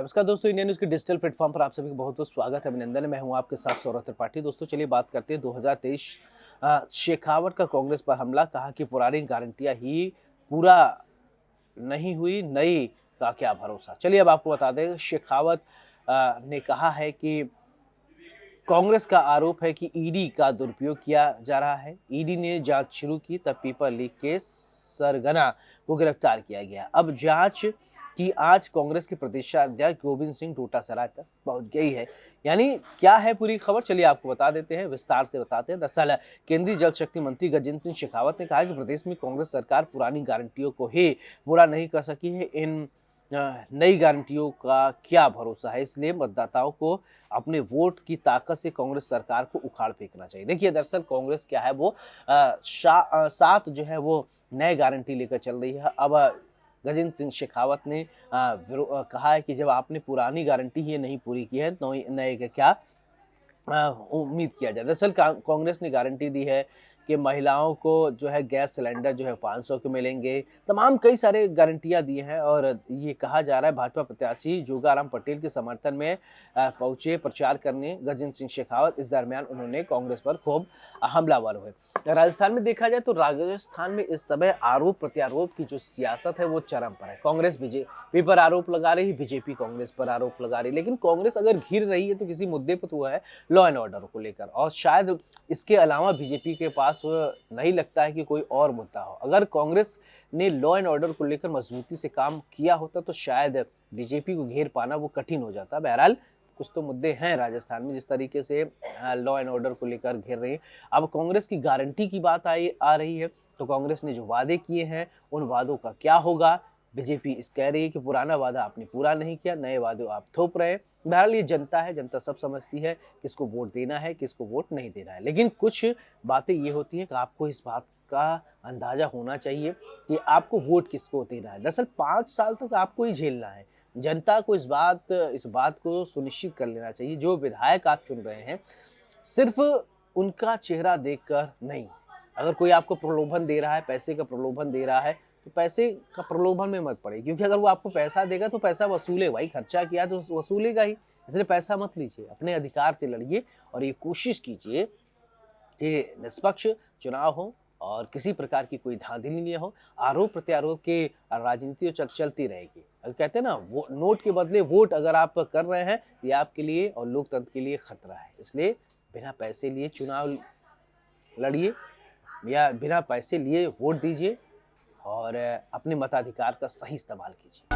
नमस्कार दोस्तों, India news के डिजिटल प्लेटफॉर्म पर आप सभी का बहुत बहुत स्वागत है। अभिनंदन है। मैं हूं आपके साथ सौरभ त्रिपाठी। दोस्तों चलिए बात करते हैं 2023 शेखावत का कांग्रेस पर हमला। कहा कि पुरानी गारंटियां ही पूरा नहीं हुई, नई का क्या भरोसा। चलिए अब आपको बता दें, शेखावत ने कहा है कि कांग्रेस का आरोप है कि ईडी का दुरुपयोग किया जा रहा है। ईडी ने जांच शुरू की तब पेपर लीक के सरगना को गिरफ्तार किया गया। अब जांच की आज कांग्रेस के प्रदेशाध्यक्ष गोविंद सिंह डोटासरा तक पहुंच गई है। यानी क्या है पूरी खबर, चलिए आपको बता देते हैं, विस्तार से बताते हैं। दरअसल केंद्रीय जल शक्ति मंत्री गजेंद्र सिंह शेखावत ने कहा कि प्रदेश में कांग्रेस सरकार पुरानी गारंटियों को ही पूरा नहीं कर सकी है। इन नई गारंटियों का क्या भरोसा है, इसलिए मतदाताओं को अपने वोट की ताकत से कांग्रेस सरकार को उखाड़ फेंकना चाहिए। देखिए दरअसल कांग्रेस क्या है, वो सात जो है वो नए गारंटी लेकर चल रही है। अब गजेंद्र सिंह शेखावत ने कहा है कि जब आपने पुरानी गारंटी ही नहीं पूरी की है तो नए का क्या उम्मीद किया जाए। दरअसल कांग्रेस ने गारंटी दी है कि महिलाओं को जो है गैस सिलेंडर जो है 500 के मिलेंगे। तमाम कई सारे गारंटियां दी हैं और ये कहा जा रहा है भाजपा प्रत्याशी जोगाराम पटेल के समर्थन में पहुंचे प्रचार करने गजेंद्र सिंह शेखावत। इस दरमियान उन्होंने कांग्रेस पर खूब हमलावर हुए। राजस्थान में देखा जाए तो राजस्थान में इस समय आरोप प्रत्यारोप की जो सियासत है वो चरम पर है। कांग्रेस बीजेपी पर आरोप लगा रही, बीजेपी कांग्रेस पर आरोप लगा रही। लेकिन कांग्रेस अगर घिर रही है तो किसी मुद्दे पर हुआ है, लॉ एंड ऑर्डर को लेकर, और शायद इसके अलावा बीजेपी के पास नहीं लगता है कि कोई और मुद्दा हो। अगर कांग्रेस ने लॉ एंड ऑर्डर को लेकर मजबूती से काम किया होता तो शायद बीजेपी को घेर पाना वो कठिन हो जाता। बहरहाल कुछ तो मुद्दे हैं राजस्थान में जिस तरीके से लॉ एंड ऑर्डर को लेकर घेर रहे हैं। अब कांग्रेस की गारंटी की बात आ रही है तो कांग्रेस ने जो वादे किए हैं उन वादों का क्या होगा। बीजेपी इस कह रही है कि पुराना वादा आपने पूरा नहीं किया, नए वादे आप थोप रहे हैं। बहरहाल ये जनता है, जनता सब समझती है किसको वोट देना है, किसको वोट नहीं देना है। लेकिन कुछ बातें ये होती हैं कि आपको इस बात का अंदाजा होना चाहिए कि आपको वोट किसको देना है। दरअसल 5 साल तक आपको ही झेलना है। जनता को इस बात को सुनिश्चित कर लेना चाहिए, जो विधायक आप चुन रहे हैं सिर्फ उनका चेहरा देखकर नहीं। अगर कोई आपको प्रलोभन दे रहा है, पैसे का प्रलोभन दे रहा है, तो पैसे का प्रलोभन में मत पड़े, क्योंकि अगर वो आपको पैसा देगा तो पैसा वसूले, भाई खर्चा किया तो वसूलेगा ही। इसलिए पैसा मत लीजिए, अपने अधिकार से लड़िए और ये कोशिश कीजिए कि निष्पक्ष चुनाव हो और किसी प्रकार की कोई धांधली नहीं हो। आरोप प्रत्यारोप के राजनीति चलती रहेगी। अगर कहते हैं ना, वो नोट के बदले वोट अगर आप कर रहे हैं, ये आपके लिए और लोकतंत्र के लिए खतरा है। इसलिए बिना पैसे लिए चुनाव लड़िए या बिना पैसे लिए वोट दीजिए और अपने मताधिकार का सही इस्तेमाल कीजिए।